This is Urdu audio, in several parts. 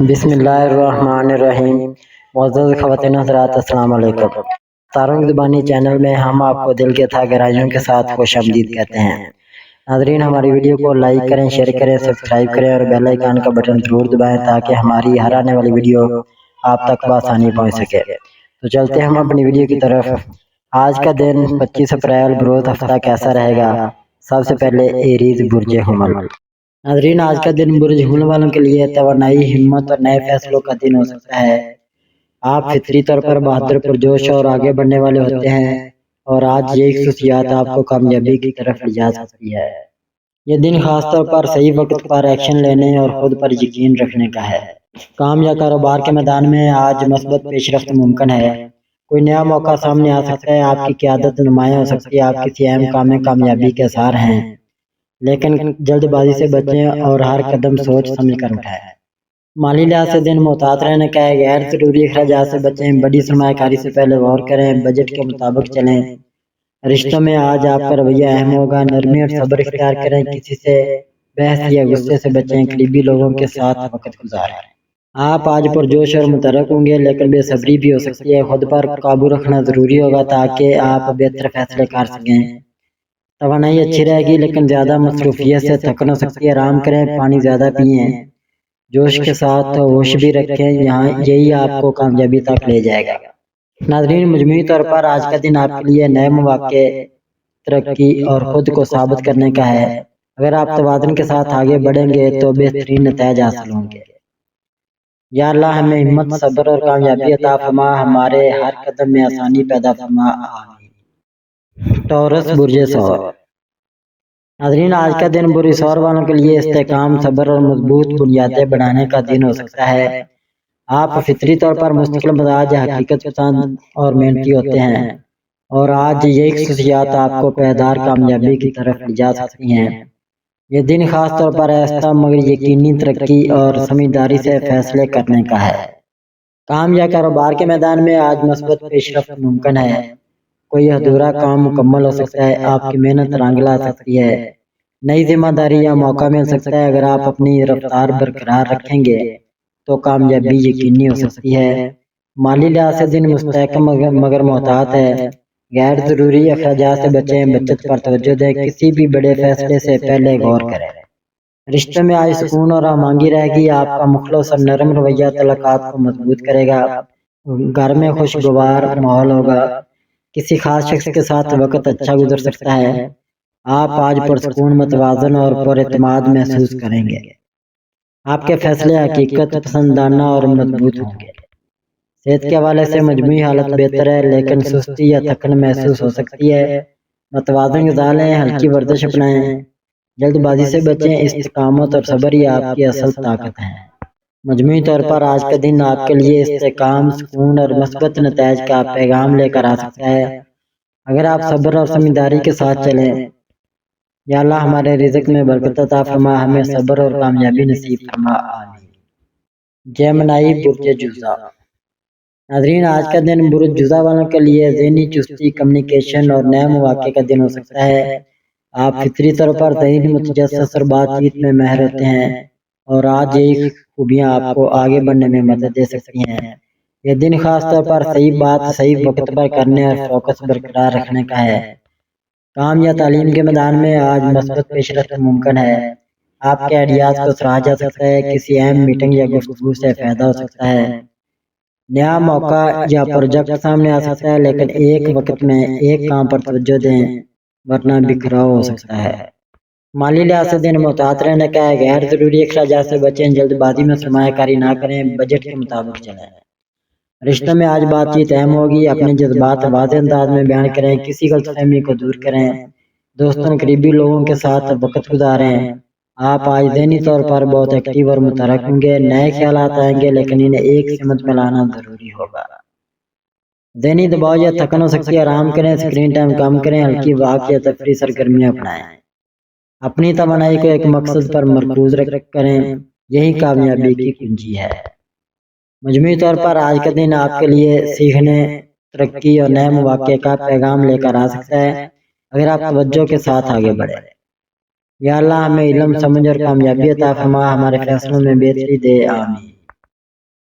بسم اللہ الرحمن الرحیم۔ معزز خواتین حضرات، السلام علیکم۔ تاروں کی زبانی چینل میں ہم آپ کو دل کے تھا گہرائیوں کے ساتھ خوش آمدید کہتے ہیں۔ ناظرین، ہماری ویڈیو کو لائک کریں، شیئر کریں، سبسکرائب کریں اور بیل آئیکن کا بٹن ضرور دبائیں تاکہ ہماری ہر آنے والی ویڈیو آپ تک بآسانی پہنچ سکے۔ تو چلتے ہم اپنی ویڈیو کی طرف۔ آج کا دن 25 اپریل بروز ہفتہ کیسا رہے گا؟ سب سے پہلے ایریز برج حمل۔ ناظرین، آج کا دن برج حمل والوں کے لیے توانائی، ہمت اور نئے فیصلوں کا دن ہو سکتا ہے۔ آپ فطری طور پر بہادر، پرجوش اور آگے بڑھنے والے ہوتے ہیں اور آج یہ خصوصیات آپ کو کامیابی کی طرف لے جا سکتی ہے۔ یہ دن خاص طور پر صحیح وقت پر ایکشن لینے اور خود پر یقین رکھنے کا ہے۔ کام یا کاروبار کے میدان میں آج مثبت پیش رفت ممکن ہے۔ کوئی نیا موقع سامنے آ سکتا ہے، آپ کی قیادت نمایاں ہو سکتی ہے، آپ کسی اہم کام میں کامیابی کے آثار ہیں، لیکن جلد بازی سے بچیں اور ہر قدم سوچ سمجھ کر اٹھائیں۔ مالی لحاظ سے دن محتاط رہنے کا ہے، غیر ضروری اخراجات سے بچیں، بڑی سرمایہ کاری سے پہلے غور کریں، بجٹ کے مطابق چلیں۔ رشتوں میں آج آپ کا رویہ اہم ہوگا، نرمی اور صبر اختیار کریں، کسی سے بحث یا غصے سے بچیں، قریبی لوگوں کے ساتھ وقت گزاریں۔ آپ آج پرجوش اور متحرک ہوں گے، لیکن بے صبری بھی ہو سکتی ہے۔ خود پر قابو رکھنا ضروری ہوگا تاکہ آپ بہتر فیصلے کر سکیں۔ توانائی اچھی رہے گی، لیکن زیادہ مصروفیت سے تھکن ہو سکتی ہے۔ آرام کریں، پانی زیادہ پئیں، جوش کے ساتھ ہوش بھی رکھیں، یہی آپ کو کامیابی تک لے جائے گا۔ ناظرین، مجموعی طور پر آج کا دن آپ کے لیے نئے مواقع، ترقی اور خود کو ثابت کرنے کا ہے۔ اگر آپ توازن کے ساتھ آگے بڑھیں گے تو بہترین نتائج حاصل ہوں گے۔ یا اللہ ہمیں ہمت، صبر اور کامیابی عطا فرما، ہمارے ہر قدم میں آسانی پیدا فرما، آمین۔ ٹورس برج ثور۔ ناظرین، آج کا دن برج ثور والوں کے لیے استحکام، صبر اور مضبوط بنیادیں بڑھانے کا دن ہو سکتا ہے۔ آپ فطری طور پر مستقل مزاج، حقیقت پسند اور محنتی ہوتے ہیں اور آج یہ خصوصیات آپ کو پائیدار کامیابی کی طرف لے جا سکتی ہیں۔ یہ دن خاص طور پر آہستہ مگر یقینی ترقی اور سمجھداری سے فیصلے کرنے کا ہے۔ کام یا کاروبار کے میدان میں آج مثبت پیش رفت ممکن ہے۔ کوئی ادھورا کام مکمل ہو سکتا ہے، آپ کی محنت رنگ لا سکتی ہے، نئی ذمہ داری یا موقع مل سکتا ہے۔ اگر آپ اپنی رفتار برقرار رکھیں گے تو کامیابی یقینی ہو سکتی ہے۔ مالی لحاظ سے دن مستحکم مگر محتاط ہے، غیر ضروری اخراجات سے بچیں، بچت پر توجہ دیں، کسی بھی بڑے فیصلے سے پہلے غور کریں۔ رشتوں میں آج سکون اور ہمانگی رہے گی، آپ کا مخلص اور نرم رویہ تعلقات کو مضبوط کرے گا۔ گھر میں خوشگوار ماحول ہوگا، کسی خاص شخص کے ساتھ وقت اچھا گزر سکتا ہے۔ آپ آج پرسکون، متوازن اور پر اعتماد محسوس کریں گے۔ آپ کے فیصلے حقیقت پسندانہ اور مضبوط ہوں گے۔ صحت کے حوالے سے مجموعی حالت بہتر ہے، لیکن سستی یا تھکن محسوس ہو سکتی ہے۔ متوازن غذا لیں، ہلکی ورزش اپنائیں، جلد بازی سے بچیں، استقامت اور صبر ہی آپ کی اصل طاقت ہیں۔ مجموعی طور پر آج کا دن آپ کے لیے استحکام، سکون اور مثبت نتائج کا پیغام لے کر آ سکتا ہے۔ اگر آپ صبر اور سمجھداری کے ساتھ چلیں، یا اللہ ہمارے رزق میں برکت عطا فرما، ہمیں صبر اور کامیابی نصیب فرما، آمین۔ جیمنائی برج جوزا۔ ناظرین، آج کا دن برج جوزا والوں کے لیے ذہنی چستی، کمیونیکیشن اور نئے مواقع کا دن ہو سکتا ہے۔ آپ فطری طور پر ذہنی متجسس اور بات چیت میں ماہر ہوتے ہیں اور آج یہی خوبیاں آپ کو آگے بڑھنے میں مدد دے سکتی ہیں۔ یہ دن خاص طور پر صحیح بات صحیح وقت پر کرنے اور فوکس برقرار رکھنے کا ہے۔ کام یا تعلیم کے میدان میں آج مثبت پیش رفت ممکن ہے، آپ کے آئیڈیاز کو سراہا جا سکتا ہے، کسی اہم میٹنگ یا گفتگو سے فائدہ ہو سکتا ہے۔ نیا موقع یا پروجیکٹ سامنے آ سکتا ہے، لیکن ایک وقت میں ایک کام پر توجہ دیں ورنہ بکھراؤ ہو سکتا ہے۔ مالی لحاظ سے دن محتاط رہنے کا ہے، غیر ضروری اخراجات سے بچیں، جلد بازی میں سرمایہ کاری نہ کریں، بجٹ کے مطابق چلیں۔ رشتوں میں آج بات چیت اہم ہوگی، اپنے جذبات واضح انداز میں بیان کریں، کسی غلط فہمی کو دور کریں، دوستوں قریبی لوگوں کے ساتھ وقت گزاریں۔ آپ آج ذہنی طور پر بہت ایکٹیو اور متحرک ہوں گے، نئے خیالات آئیں گے لیکن انہیں ایک سمت میں لانا ضروری ہوگا۔ ذہنی دباؤ یا تھکن ہو سکتی ہے، آرام کریں، اسکرین ٹائم کم کریں، ہلکی واک یا تفریح سرگرمیاں اپنائیں۔ اپنی توانائی کو ایک مقصد پر مرکوز کریں، یہی کامیابی کی کنجی ہے۔ مجموعی طور پر آج کا دن آپ کے لیے سیکھنے، ترقی اور نئے مواقع کا پیغام لے کر آ سکتا ہے، اگر آپ توجہ کے ساتھ آگے بڑھیں۔ یا اللہ ہمیں علم، سمجھ اور کامیابی عطا فرما، ہمارے فیصلوں میں بہتری دے، آمین۔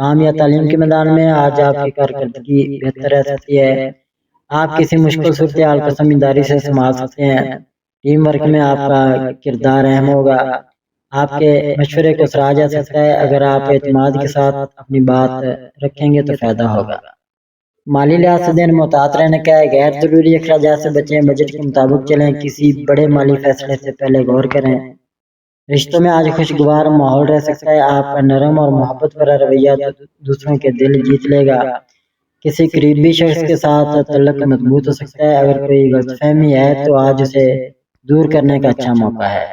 کام یا تعلیم کے میدان میں آج آپ کی کارکردگی بہتر رہ سکتی ہے۔ آپ کسی مشکل صورتحال کو سمجھداری سے سنبھال سکتے ہیں۔ ٹیم ورک میں آپ کا کردار اہم ہوگا۔ آپ کے مشورے کو سراہا جا سکتا ہے۔ اگر آپ اعتماد کے ساتھ اپنی بات رکھیں گے تو فائدہ ہوگا۔ مالی لحاظ سے دن محتاط رہنے کا ہے۔ غیر ضروری اخراجات سے بچیں، بجٹ کے مطابق چلیں، کسی بڑے مالی فیصلے سے پہلے غور کریں۔ رشتوں میں آج خوشگوار ماحول رہ سکتا ہے۔ آپ کا نرم اور محبت بھرا رویہ دوسروں کے دل جیت لے گا۔ کسی قریبی شخص کے ساتھ تعلق مضبوط ہو سکتا ہے۔ اگر کوئی غلط فہمی ہے تو آج اسے دور کرنے کا اچھا موقع ہے۔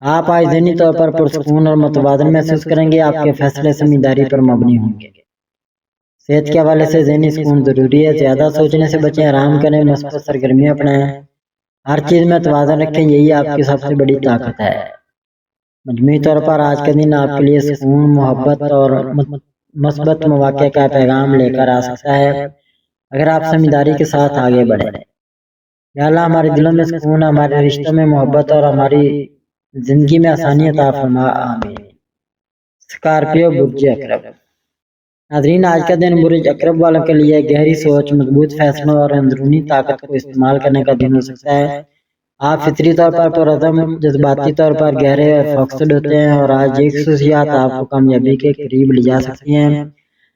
آپ آج ذہنی طور پر پرسکون اور متوازن محسوس کریں گے۔ آپ کے فیصلے سمجھداری پر مبنی ہوں گے۔ صحت کے حوالے سے ذہنی سکون ضروری ہے۔ زیادہ سوچنے سے بچیں، آرام کریں، مثبت سرگرمیاں اپنائیں، ہر چیز میں توازن رکھیں، یہی آپ کی سب سے بڑی طاقت ہے۔ مجموعی طور پر آج کا دن آپ کے لیے سکون، محبت اور مثبت مواقع کا پیغام لے کر آ سکتا ہے اگر آپ سمجھداری کے ساتھ آگے بڑھیں۔ یا اللہ ہمارے دلوں میں سکون، ہمارے رشتوں میں محبت اور ہماری زندگی میں آسانی عطا فرما، آمین۔ اسکارپیو برج اقرب۔ ناظرین، آج کا دن برج اقرب والوں کے لیے گہری سوچ، مضبوط فیصلوں اور اندرونی طاقت کو استعمال کرنے کا دن ہو سکتا ہے۔ آپ فطری طور پر پرعزم، جذباتی طور پر گہرے اور فوکسڈ ہوتے ہیں، اور آج ایک خصوصیات آپ کو کامیابی کے قریب لے جا سکتی ہیں۔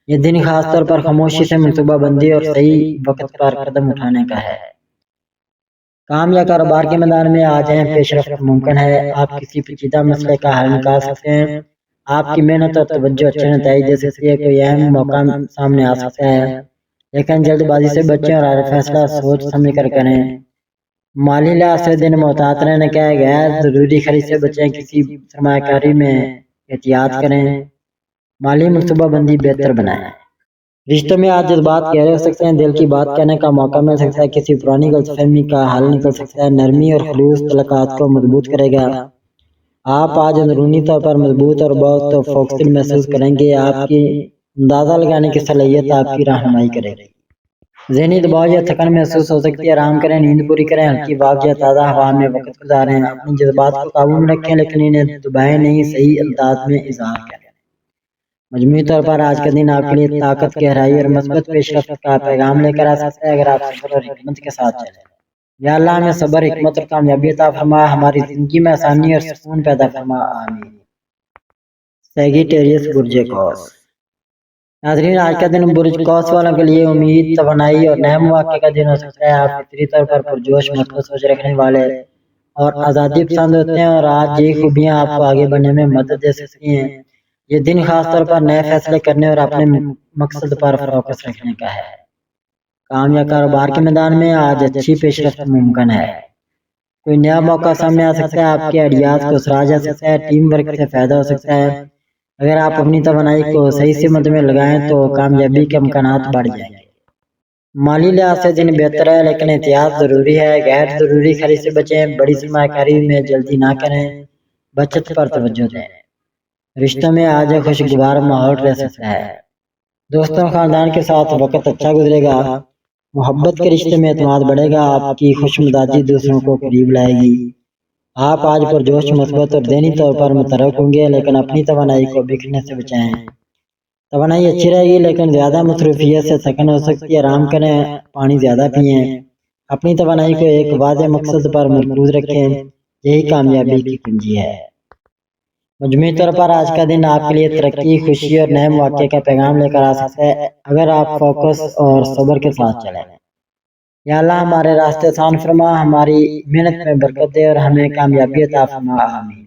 یہ دن خاص طور پر خاموشی سے منصوبہ بندی اور صحیح وقت پر قدم اٹھانے کا ہے۔ کام یا کاروبار کے میدان میں آج اہم پیش رفت ممکن ہے۔ آپ کسی پیچیدہ مسئلے کا حل نکال سکتے ہیں۔ آپ کی محنت اور توجہ اچھے نتائج دے سکتی ہے۔ کوئی اہم موقع سامنے آ سکتا ہے، لیکن جلد بازی سے بچیں اور ہر فیصلہ سوچ سمجھ کر کریں۔ مالی لحاظ سے دن محتاط رہنے کا ہے۔ غیر ضروری خرید سے بچیں، کسی سرمایہ کاری میں احتیاط کریں، مالی منصوبہ بندی بہتر بنائیں۔ رشتوں میں آج جذبات گہرے ہو سکتے ہیں، دل کی بات کہنے کا موقع مل سکتا ہے، کسی پرانی غلط فہمی کا حل نکل سکتا ہے۔ نرمی اور خلوص تعلقات کو مضبوط کرے گا۔ آپ آج اندرونی طور پر مضبوط اور بہت فوکسڈ محسوس کریں گے۔ آپ کی اندازہ لگانے کی صلاحیت آپ کی رہنمائی کرے گی۔ ذہنی دباؤ یا تھکن محسوس ہو سکتی ہے، آرام کریں، نیند پوری کریں، ہلکی واک یا تازہ ہوا میں وقت گزاریں۔ اپنے جذبات کو قابو میں رکھیں، لیکن انہیں دبائیں نہیں، صحیح انداز میں اظہار کریں۔ مجموعی طور پر آج کا دن آپ کے لیے طاقت، گہرائی اور مثبت پیش رفت کا پیغام لے کر آ سکتا ہے اگر آپ صبر اور حکمت کے ساتھ چلیں۔ یا اللہ ہمیں صبر، حکمت اور کامیابی عطا فرما، ہماری زندگی میں آسانی اور سکون پیدا فرما، آمین۔ سیگیٹیریس برج قوس۔ ناظرین، آج کا دن برج قوس والوں کے لیے امید، توانائی اور نئے مواقع کا دن ہو سکتا ہے۔ آپ فطری طور پر پرجوش، مثبت سوچ رکھنے والے اور آزادی پسند ہوتے ہیں، اور آج یہ خوبیاں آپ کو آگے بڑھنے میں مدد دے سکتی ہیں۔ یہ دن خاص طور پر نئے فیصلے کرنے اور اپنے مقصد پر فوکس رکھنے کا ہے۔ کام یا کاروبار کے میدان میں آج اچھی پیش رفت ممکن ہے۔ کوئی نیا موقع سامنے آ سکتا ہے، آپ کے آئیڈیاز کو سراہا جا سکتا ہے، ٹیم ورک سے فائدہ ہو سکتا ہے۔ اگر آپ اپنی توانائی کو صحیح سمت میں لگائیں تو کامیابی کے امکانات بڑھ جائیں گے۔ مالی لحاظ سے دن بہتر ہے، لیکن احتیاط ضروری ہے۔ غیر ضروری خرید سے بچیں، بڑی سرمایہ کاری میں جلدی نہ کریں، بچت پر توجہ دیں۔ رشتوں میں آج خوشگوار ماحول رہ سکتا ہے۔ دوستوں، خاندان کے ساتھ وقت اچھا گزرے گا۔ محبت کے رشتے میں اعتماد بڑھے گا۔ آپ کی خوش مزاجی دوسروں کو قریب لائے گی۔ آپ آج پرجوش، مثبت اور ذہنی طور پر متحرک ہوں گے، لیکن اپنی توانائی کو بکھرنے سے بچائیں۔ توانائی اچھی رہے گی، لیکن زیادہ مصروفیت سے تھکن ہو سکتی ہے۔ آرام کریں، پانی زیادہ پئیں، اپنی توانائی کو ایک واضح مقصد پر مرکوز رکھیں، یہی کامیابی کی کنجی ہے۔ مجموعی طور پر آج کا دن آپ کے لیے ترقی، خوشی اور نئے مواقع کا پیغام لے کر آ سکتا ہے اگر آپ فوکس اور صبر کے ساتھ چلیں۔ یا اللہ ہمارے راستے آسان فرما، ہماری محنت میں برکت دے اور ہمیں کامیابی عطا فرما، آمین۔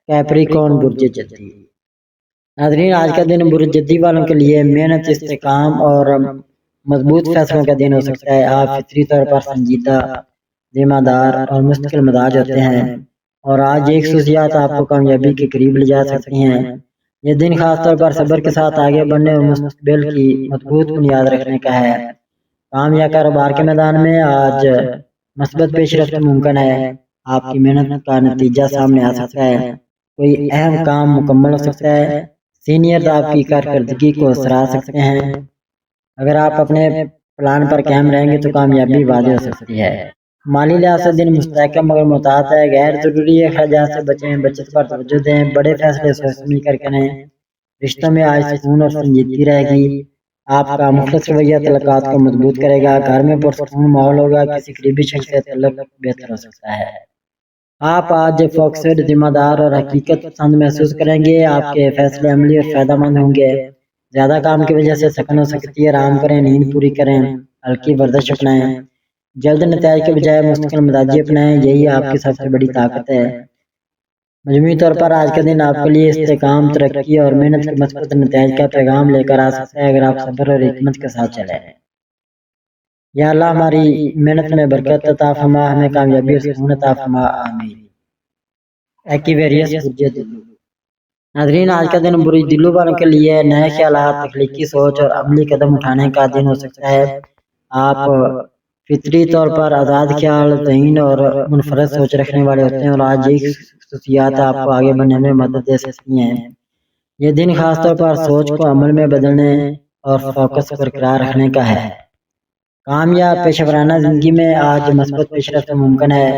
کیپریکون برج جدی۔ ناظرین، آج کا دن برج جدی والوں کے لیے محنت، استحکام اور مضبوط فیصلوں کا دن ہو سکتا ہے۔ آپ فطری طور پر سنجیدہ، ذمہ دار اور مستقل مزاج ہوتے ہیں، اور آج ایک خصوصیات آپ کو کامیابی کے قریب لے جا سکتی ہیں۔ یہ دن خاص طور پر صبر کے ساتھ آگے بڑھنے اور مستقبل کی مضبوط بنیاد رکھنے کا ہے۔ کام یا کاروبار کے میدان میں آج مثبت پیش رفت ممکن ہے۔ آپ کی محنت کا نتیجہ سامنے آ سکتا ہے، کوئی اہم کام مکمل ہو سکتا ہے، سینئرز آپ کی کارکردگی کو سراہ سکتے ہیں۔ اگر آپ اپنے پلان پر قائم رہیں گے تو کامیابی واضح ہو سکتی ہے۔ مالی لحاظ سے دن مستحکم مگر محتاط ہے۔ غیر ضروری اخراجات سے بچیں، بچت پر توجہ دیں، بڑے فیصلے سوچ سمجھ کر کریں، رشتوں میں آج سکون اور سنجیدگی رہے گی، آپ کا مخلص رویہ تعلقات کو مضبوط کرے گا، گھر میں پرسکون ماحول ہوگا، کسی قریبی شخص سے تعلق بہتر ہو سکتا ہے۔ آپ آج فوکسڈ، ذمہ دار اور حقیقت پسند محسوس کریں گے، آپ کے فیصلے عملی اور فائدہ مند ہوں گے۔ زیادہ کام کی وجہ سے تھکن ہو سکتی ہے، آرام کریں، نیند پوری کریں، ہلکی ورزش اپنائیں، جلد نتائج کے بجائے مستقل مزاجی اپنائیں، یہی آپ کی سب سے بڑی طاقت ہے۔ مجموعی طور پر آج کا دن آپ کے لیے استحکام، ترقی اور محنت کے مثبت نتائج کا پیغام لے کر آ سکتا ہے اگر آپ صبر اور حکمت کے ساتھ چلیں۔ یا اللہ ہماری محنت میں برکت عطا فرما، ہمیں کامیابی اور سکون عطا فرما، آمین۔ ایکویریس برج دلو۔ ناظرین، آج کا دن برج دلو والوں کے لیے نئے خیالات، تخلیقی سوچ اور عملی قدم اٹھانے کا دن ہو سکتا ہے۔ آپ فطری طور پر آزاد خیال، ذہین اور منفرد سوچ رکھنے والے ہوتے ہیں، اور آج یہی خصوصیات آپ کو آگے بڑھنے میں مدد دے سکتی ہیں۔ یہ دن خاص طور پر سوچ کو عمل میں بدلنے اور فوکس برقرار رکھنے کا ہے۔ کامیاب پیشہ ورانہ زندگی میں آج مثبت پیش رفت ممکن ہے،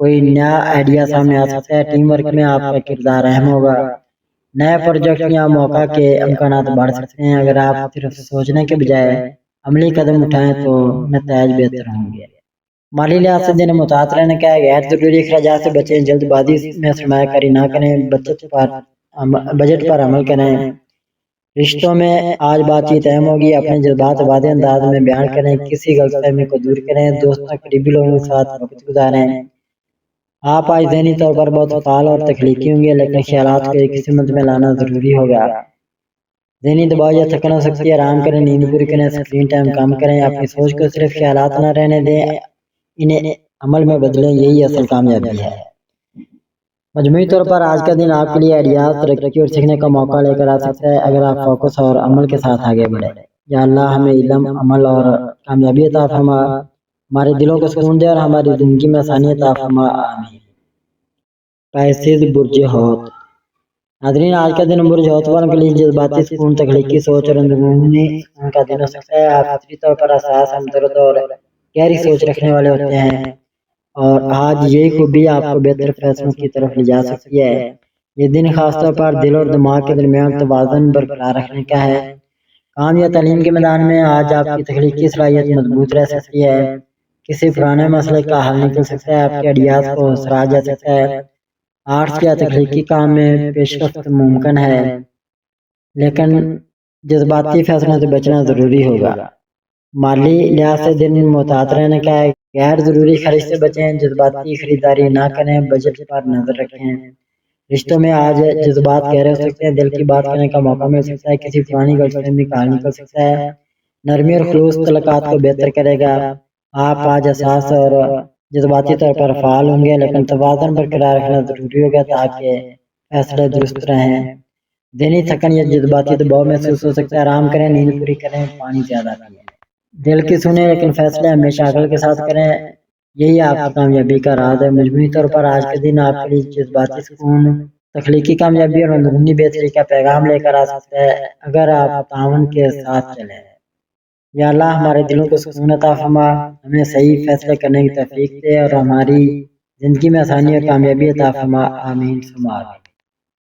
کوئی نیا آئیڈیا سامنے آ سکتا ہے، ٹیم ورک میں آپ کا کردار اہم ہوگا، نئے پروجیکٹ یا موقع کے امکانات بڑھ سکتے ہیں۔ اگر آپ صرف سوچنے کے بجائے عملی قدم اٹھائیں تو نتائج بہتر ہوں گے۔ مالی لحاظ سے دن محتاط رہنے کا ہے، غیر ضروری اخراجات سے بچیں، جلد بازی میں سرمایہ کاری نہ کریں، بجٹ پر عمل کریں۔ رشتوں میں آج بات چیت اہم ہوگی، اپنے جذبات واضح انداز میں بیان کریں، کسی غلط فہمی کو دور کریں، دوستوں قریبی لوگوں کے ساتھ وقت گزاریں۔ آپ آج ذہنی طور پر بہت فعال اور تخلیقی ہوں گے، لیکن خیالات کو ایک سمت میں لانا ضروری ہوگا۔ ذہنی دباؤ یا تھکن ہو سکتی ہے، آرام کریں، نیند پوری کریں، اسکرین ٹائم کم کریں، اپنی سوچ کو صرف خیالات نہ رہنے دیں، انہیں عمل میں بدلیں، یہی اصل کامیابی ہے۔ مجموعی طور پر آج کا دن آپ کے لیے آئیڈیاز، ترقی اور سیکھنے کا موقع لے کر آ سکتا ہے اگر آپ فوکس اور عمل کے ساتھ آگے بڑھیں۔ یا اللہ ہمیں علم، عمل اور کامیابی عطا فرما، ہمارے دلوں کو سکون دے اور ہماری زندگی میں آسانی عطا فرما، آمین۔ پیسز برج حوت۔ ناظرین، آج کا دن برج حوت والوں کے لیے جذباتی سکون، تخلیقی سوچ اور اندرونی سکون کا دن ہو سکتا ہے۔ آپ فطری طور پر حساس، ہمدرد اور گہری سوچ رکھنے والے ہوتے ہیں، اور آج یہی خوبی آپ کو بہتر فیصلوں کی طرف لے جا سکتی ہے۔ یہ دن خاص طور پر دل اور دماغ کے درمیان توازن برقرار رکھنے کا ہے۔ کام یا تعلیم کے میدان میں آج آپ کی تخلیقی صلاحیت مضبوط رہ سکتی ہے، کسی پرانے مسئلے کا حل نکل سکتا ہے، آپ کے آئیڈیاز کو سراہا جا سکتا ہے، آرٹس یا تخلیقی کام میں پیش رفت ممکن ہے، لیکن جذباتی فیصلوں سے بچنا ضروری ہوگا۔ مالی لحاظ سے دن محتاط رہنے کا ہے، غیر ضروری خرچ سے بچیں، جذباتی خریداری نہ کریں، بجٹ پر نظر رکھیں۔ رشتوں میں آج جذبات گہرے ہو سکتے ہیں، دل کی بات کرنے کا موقع مل سکتا ہے، کسی پرانی غلط فہمی کا حل نکل سکتا ہے، نرمی اور خلوص تعلقات کو بہتر کرے گا۔ آپ آج حساس اور جذباتی طور پر فعال ہوں گے، لیکن توازن برقرار رکھنا ضروری ہوگا تاکہ فیصلے درست رہیں۔ ذہنی تھکن یا جذباتی دباؤ محسوس ہو سکتا ہے، آرام کریں، نیند پوری کریں، پانی زیادہ پئیں۔ دل کی سنیں لیکن فیصلے ہمیشہ عقل کے ساتھ کریں، یہی آپ کی کامیابی کا راز ہے۔ مجموعی طور پر آج کے دن آپ کے لیے جذباتی سکون، تخلیقی کامیابی اور اندرونی بہتری کا پیغام لے کر آ سکتا ہے اگر آپ تعاون کے ساتھ چلیں۔ یا اللہ ہمارے دلوں کو سکون عطا فرما، ہمیں صحیح فیصلے کرنے کی توفیق دے اور ہماری زندگی میں آسانی اور کامیابی عطا فرما، آمین ثم آمین۔